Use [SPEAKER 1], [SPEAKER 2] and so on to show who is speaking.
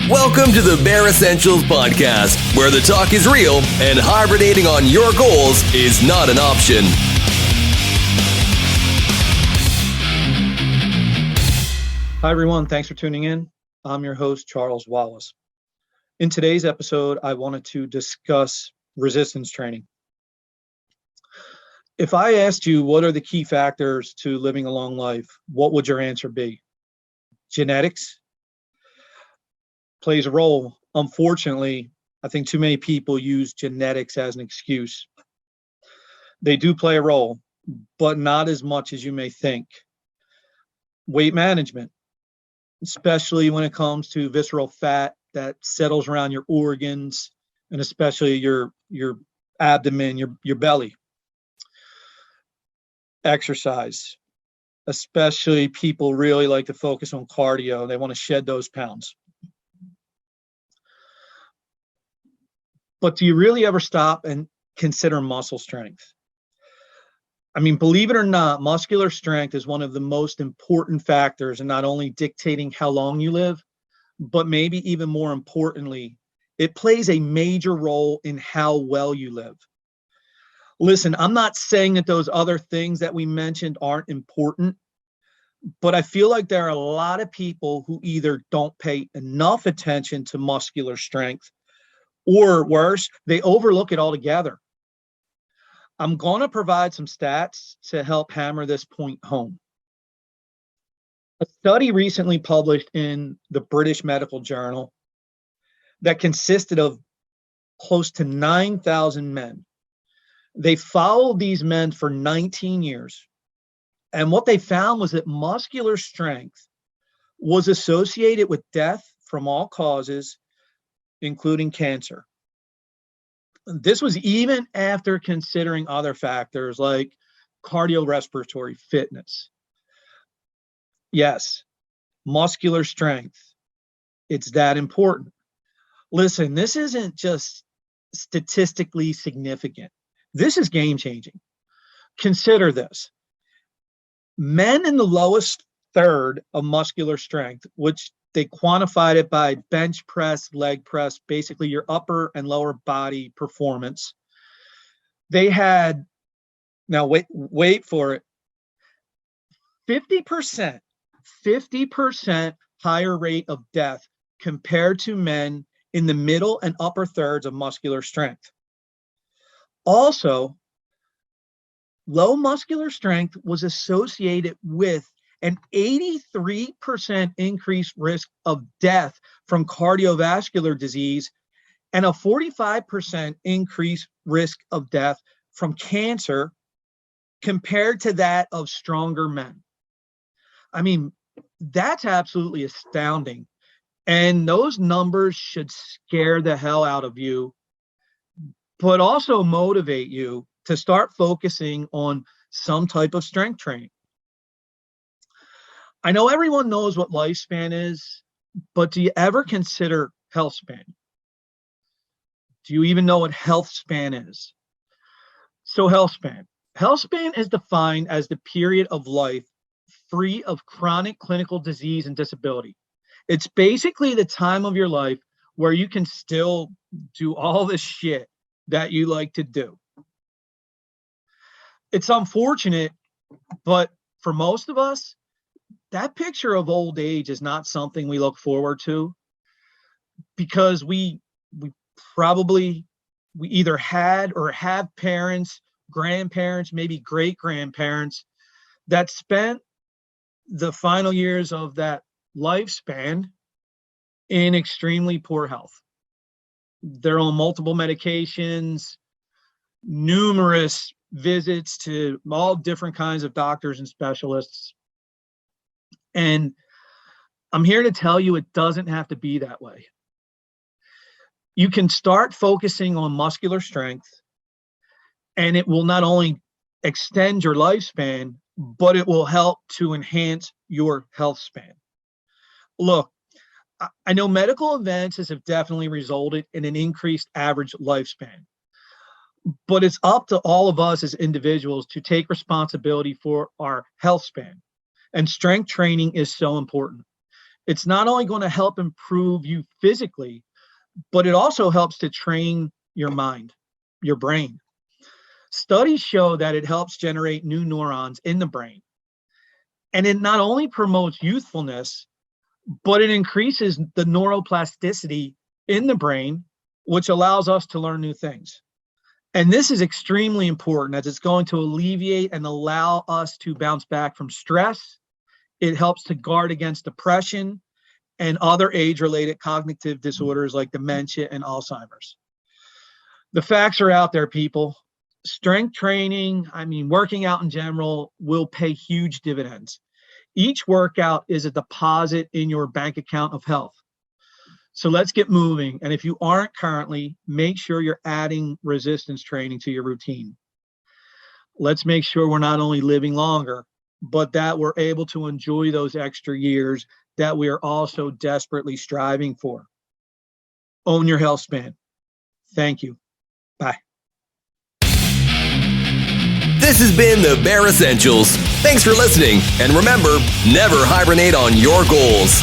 [SPEAKER 1] Welcome to the Bare Essentials Podcast, where the talk is real and hibernating on your goals is not an option.
[SPEAKER 2] Hi, everyone. Thanks for tuning in. I'm your host, Charles Wallace. In today's episode, I wanted to discuss resistance training. If I asked you what are the key factors to living a long life, what would your answer be? Genetics plays a role. Unfortunately, I think too many people use genetics as an excuse. They do play a role, but not as much as you may think. Weight management, especially when it comes to visceral fat that settles around your organs and especially your abdomen, your belly. Exercise, especially people really like to focus on cardio. They want to shed those pounds. But do you really ever stop and consider muscle strength? I mean, believe it or not, muscular strength is one of the most important factors in not only dictating how long you live, but maybe even more importantly, it plays a major role in how well you live. Listen, I'm not saying that those other things that we mentioned aren't important, but I feel like there are a lot of people who either don't pay enough attention to muscular strength, or worse, they overlook it altogether. I'm going to provide some stats to help hammer this point home. A study recently published in the British Medical Journal that consisted of close to 9,000 men. They followed these men for 19 years. And what they found was that muscular strength was associated with death from all causes, including cancer. This was even after considering other factors like cardiorespiratory fitness. Yes, muscular strength, it's that important. Listen, this isn't just statistically significant. This is game-changing. Consider this. Men in the lowest third of muscular strength, which they quantified it by bench press, leg press, basically your upper and lower body performance. They had, now wait for it, 50% higher rate of death compared to men in the middle and upper thirds of muscular strength. Also, low muscular strength was associated with an 83% increased risk of death from cardiovascular disease and a 45% increased risk of death from cancer compared to that of stronger men. I mean, that's absolutely astounding. And those numbers should scare the hell out of you, but also motivate you to start focusing on some type of strength training. I know everyone knows what lifespan is, but do you ever consider health span? Do you even know what health span is? So health span is defined as the period of life free of chronic clinical disease and disability. It's basically the time of your life where you can still do all the shit that you like to do. It's unfortunate, but for most of us, that picture of old age is not something we look forward to, because we either had or have parents, grandparents, maybe great-grandparents that spent the final years of that lifespan in extremely poor health. They're on multiple medications, numerous visits to all different kinds of doctors and specialists. And I'm here to tell you it doesn't have to be that way. You can start focusing on muscular strength, and it will not only extend your lifespan, but it will help to enhance your health span. Look, I know medical advances have definitely resulted in an increased average lifespan, but it's up to all of us as individuals to take responsibility for our health span. And strength training is so important. It's not only going to help improve you physically, but it also helps to train your mind, your brain. Studies show that it helps generate new neurons in the brain. And it not only promotes youthfulness, but it increases the neuroplasticity in the brain, which allows us to learn new things. And this is extremely important as it's going to alleviate and allow us to bounce back from stress. It helps to guard against depression and other age-related cognitive disorders like dementia and Alzheimer's. The facts are out there, people. Strength training, working out in general, will pay huge dividends. Each workout is a deposit in your bank account of health. So let's get moving. And if you aren't currently, make sure you're adding resistance training to your routine. Let's make sure we're not only living longer, but that we're able to enjoy those extra years that we are also desperately striving for. Own your health span. Thank you. Bye.
[SPEAKER 1] This has been the Bare Essentials. Thanks for listening. And remember, never hibernate on your goals.